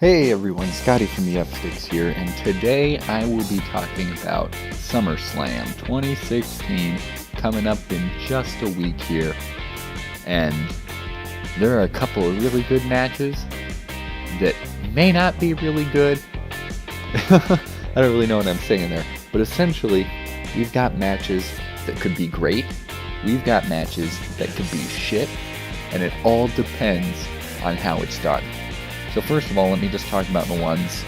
Hey everyone, Scotty from the F6 here, and today I will be talking about Summerslam 2016 coming up in just a week here. And there are a couple of really good matches that may not be really good. I don't really know what I'm saying there, but essentially, we've got matches that could be great, we've got matches that could be shit, and it all depends on how it's done. So first of all, let me just talk about the ones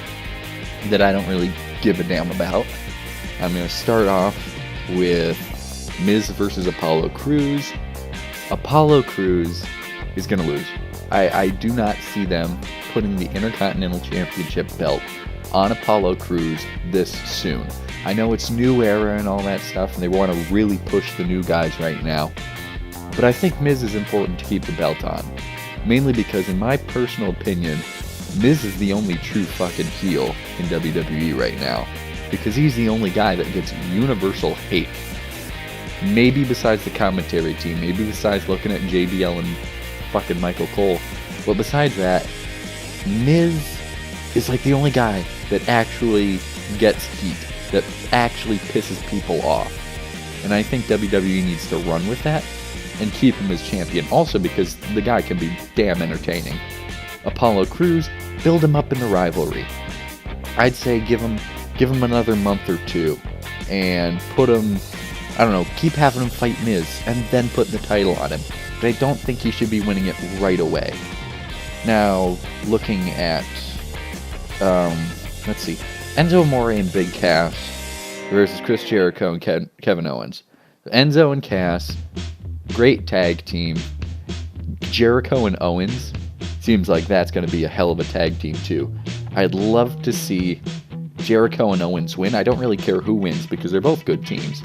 that I don't really give a damn about. I'm going to start off with Miz versus Apollo Crews. Apollo Crews is going to lose. I do not see them putting the Intercontinental Championship belt on Apollo Crews this soon. I know it's new era and all that stuff, and they want to really push the new guys right now. But I think Miz is important to keep the belt on. Mainly because, in my personal opinion, Miz is the only true fucking heel in WWE right now. Because he's the only guy that gets universal hate. Maybe besides the commentary team, maybe besides looking at JBL and fucking Michael Cole. But besides that, Miz is like the only guy that actually gets heat, that actually pisses people off. And I think WWE needs to run with that and keep him as champion. Also because the guy can be damn entertaining. Apollo Crews, build him up in the rivalry. I'd say give him another month or two and put him, I don't know, keep having him fight Miz and then put the title on him. But I don't think he should be winning it right away. Now, looking at, let's see, Enzo Amore and Big Cass versus Chris Jericho and Kevin Owens. Enzo and Cass, great tag team. Jericho and Owens, seems like that's going to be a hell of a tag team too. I'd love to see Jericho and Owens win. I don't really care who wins because they're both good teams.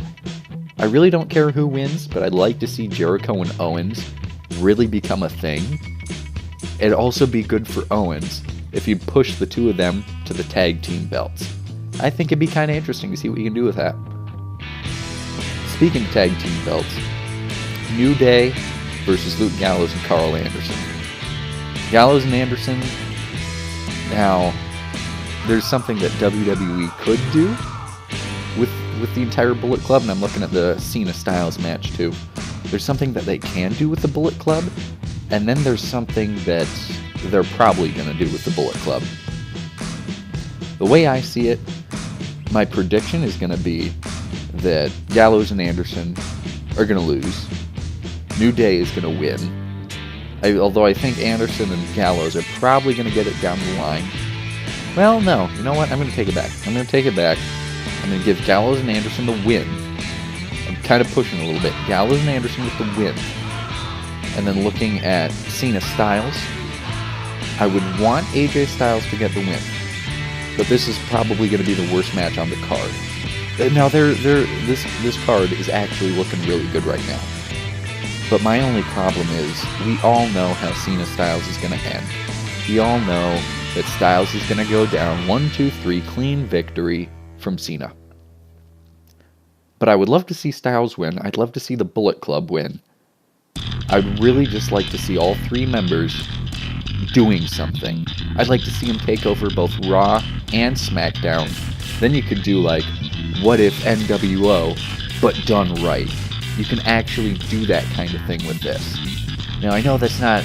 I really don't care who wins, but I'd like to see Jericho and Owens really become a thing. It'd also be good for Owens if you push the two of them to the tag team belts. I think it'd be kind of interesting to see what you can do with that. Speaking of tag team belts, New Day versus Luke Gallows and Carl Anderson. Gallows and Anderson, now, there's something that WWE could do with the entire Bullet Club, and I'm looking at the Cena Styles match too. There's something that they can do with the Bullet Club, and then there's something that they're probably going to do with the Bullet Club. The way I see it, my prediction is going to be that Gallows and Anderson are going to lose. New Day is going to win. Although I think Anderson and Gallows are probably going to get it down the line. Well, no. You know what? I'm going to take it back. I'm going to give Gallows and Anderson the win. I'm kind of pushing a little bit. Gallows and Anderson with the win. And then looking at Cena Styles, I would want AJ Styles to get the win. But this is probably going to be the worst match on the card. Now, this card is actually looking really good right now. But my only problem is, we all know how Cena Styles is going to end. We all know that Styles is going to go down 1-2-3 clean victory from Cena. But I would love to see Styles win. I'd love to see the Bullet Club win. I'd really just like to see all three members doing something. I'd like to see them take over both Raw and SmackDown. Then you could do like, what if NWO, but done right. You can actually do that kind of thing with this. Now, I know that's not,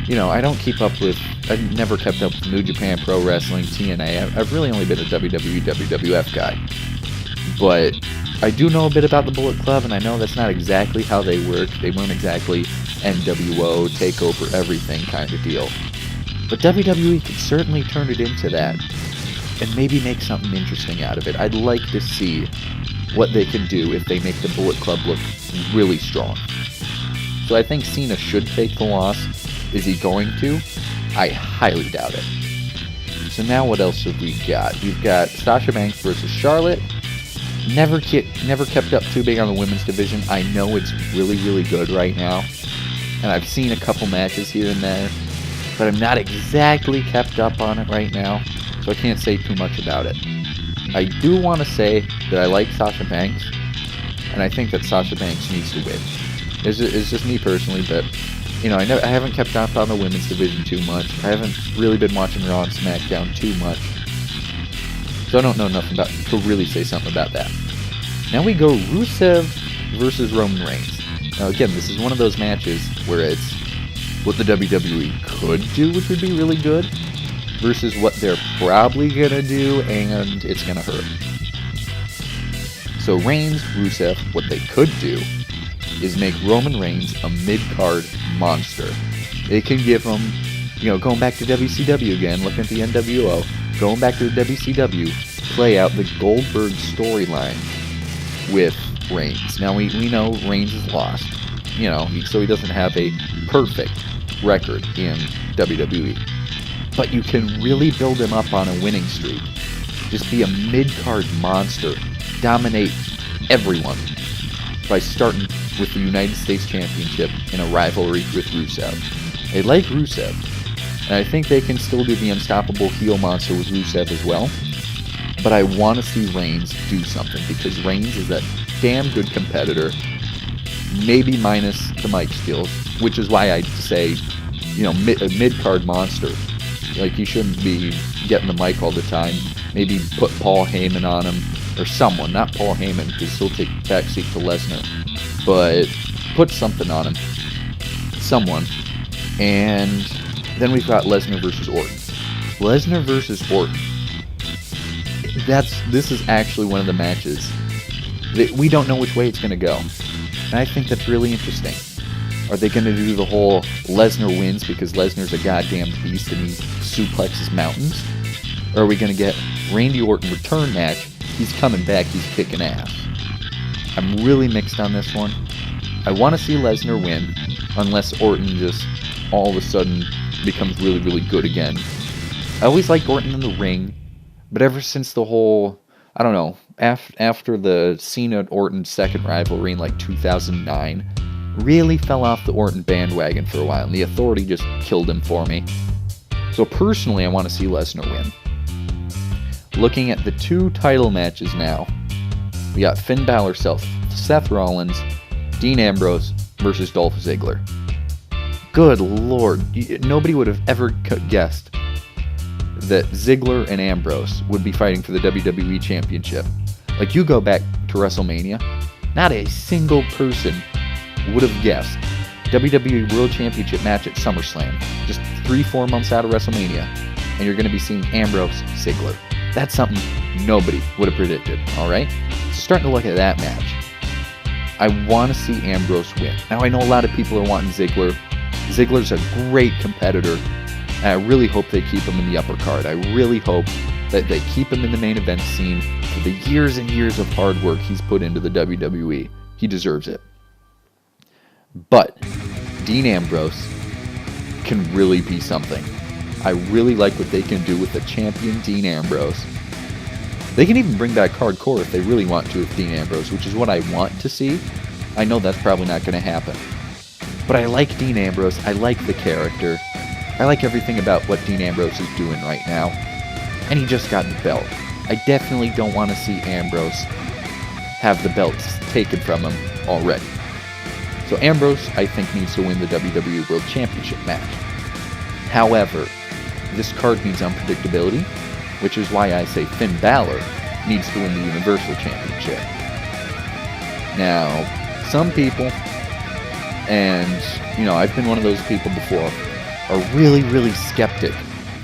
I don't keep up with, I've never kept up with New Japan Pro Wrestling, TNA. I've really only been a WWE, WWF guy. But I do know a bit about the Bullet Club, and I know that's not exactly how they work. They weren't exactly NWO, take over everything kind of deal. But WWE could certainly turn it into that, and maybe make something interesting out of it. I'd like to see what they can do if they make the Bullet Club look really strong. So I think Cena should take the loss. Is he going to? I highly doubt it. So now what else have we got? We've got Sasha Banks versus Charlotte. Never kept up too big on the women's division. I know it's really, really good right now. And I've seen a couple matches here and there. But I'm not exactly kept up on it right now. So I can't say too much about it. I do want to say that I like Sasha Banks, and I think that Sasha Banks needs to win. It's just me personally, but I haven't kept up on the women's division too much. I haven't really been watching Raw and SmackDown too much. So I don't know enough to really say something about that. Now we go Rusev versus Roman Reigns. Now again, this is one of those matches where it's what the WWE could do, which would be really good, versus what they're probably going to do, and it's going to hurt. So Reigns, Rusev, what they could do is make Roman Reigns a mid-card monster. They can give him, going back to WCW again, looking at the NWO, going back to the WCW, play out the Goldberg storyline with Reigns. Now, we know Reigns is lost, so he doesn't have a perfect record in WWE. But you can really build him up on a winning streak. Just be a mid-card monster. Dominate everyone by starting with the United States Championship in a rivalry with Rusev. They like Rusev, and I think they can still do the unstoppable heel monster with Rusev as well. But I want to see Reigns do something, because Reigns is a damn good competitor, maybe minus the mic skills, which is why I'd say, a mid-card monster. Like, he shouldn't be getting the mic all the time. Maybe put Paul Heyman on him, or someone, not Paul Heyman, because he'll take backseat to Lesnar, but put something on him, someone. And then we've got Lesnar versus Orton. Lesnar versus Orton. This is actually one of the matches that we don't know which way it's going to go. And I think that's really interesting. Are they going to do the whole Lesnar wins because Lesnar's a goddamn beast and he suplexes mountains? Or are we going to get Randy Orton return match? He's coming back, he's kicking ass. I'm really mixed on this one. I want to see Lesnar win, unless Orton just all of a sudden becomes really, really good again. I always liked Orton in the ring, but ever since the whole, I don't know, after the Cena-Orton second rivalry in like 2009, really fell off the Orton bandwagon for a while, and the Authority just killed him for me. So personally, I want to see Lesnar win. Looking at the two title matches now, we got Finn Balor, Seth Rollins, Dean Ambrose versus Dolph Ziggler. Good lord, nobody would have ever guessed that Ziggler and Ambrose would be fighting for the WWE Championship. Like, you go back to WrestleMania, not a single person would have guessed WWE World Championship match at SummerSlam, just 3-4 months out of WrestleMania, and you're going to be seeing Ambrose, Ziggler. That's something nobody would have predicted, alright? So starting to look at that match, I want to see Ambrose win. Now, I know a lot of people are wanting Ziggler. Ziggler's a great competitor, and I really hope they keep him in the upper card. I really hope that they keep him in the main event scene for the years and years of hard work he's put into the WWE. He deserves it. But Dean Ambrose can really be something. I really like what they can do with the champion Dean Ambrose. They can even bring back hardcore if they really want to with Dean Ambrose, which is what I want to see. I know that's probably not going to happen. But I like Dean Ambrose. I like the character. I like everything about what Dean Ambrose is doing right now. And he just got the belt. I definitely don't want to see Ambrose have the belts taken from him already. So Ambrose, I think, needs to win the WWE World Championship match. However, this card needs unpredictability, which is why I say Finn Balor needs to win the Universal Championship. Now, some people, and, I've been one of those people before, are really, really skeptic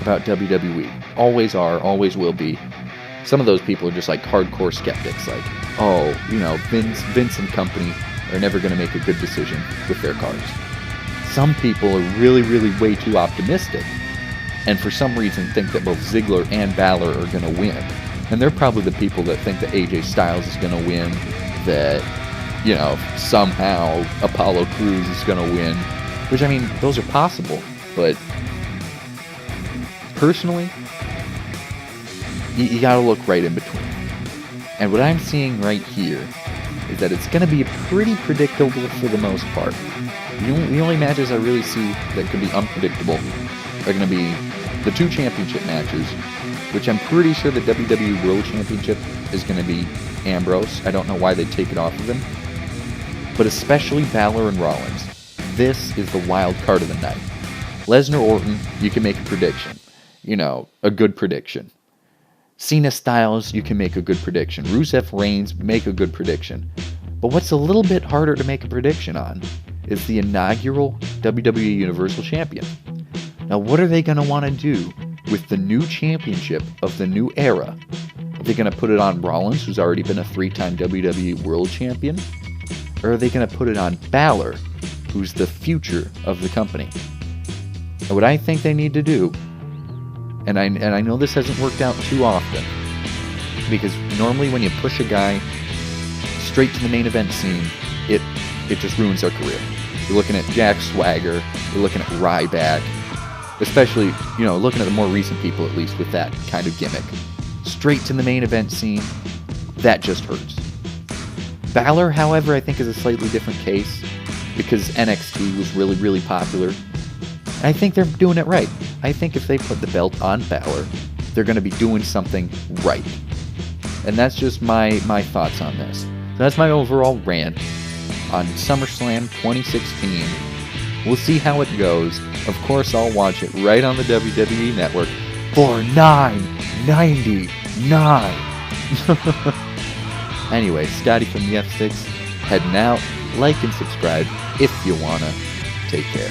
about WWE. Always are, always will be. Some of those people are just like hardcore skeptics, like, Vince and company are never going to make a good decision with their cards. Some people are really, really way too optimistic, and for some reason think that both Ziggler and Balor are going to win. And they're probably the people that think that AJ Styles is going to win, that, somehow Apollo Crews is going to win, which, those are possible, but personally, you got to look right in between. And what I'm seeing right here is that it's going to be pretty predictable for the most part. The only matches I really see that could be unpredictable are going to be the two championship matches, which I'm pretty sure the WWE World Championship is going to be Ambrose. I don't know why they'd take it off of him. But especially Balor and Rollins. this is the wild card of the night. Lesnar Orton, you can make a prediction. A good prediction. Cena Styles, you can make a good prediction. Rusev Reigns, make a good prediction. But what's a little bit harder to make a prediction on is the inaugural WWE Universal Champion. Now, what are they going to want to do with the new championship of the new era? Are they going to put it on Rollins, who's already been a 3-time WWE World Champion? Or are they going to put it on Balor, who's the future of the company? And what I think they need to do, and I know this hasn't worked out too often, because normally when you push a guy straight to the main event scene, it just ruins their career. You're looking at Jack Swagger, you're looking at Ryback, especially, looking at the more recent people at least with that kind of gimmick. Straight to the main event scene, that just hurts. Balor, however, I think is a slightly different case, because NXT was really, really popular. I think they're doing it right. I think if they put the belt on Balor, they're going to be doing something right. And that's just my thoughts on this. So that's my overall rant on SummerSlam 2016. We'll see how it goes. Of course, I'll watch it right on the WWE Network for $9.99. Anyway, Scotty from the F6, heading out. Like and subscribe if you wanna. Take care.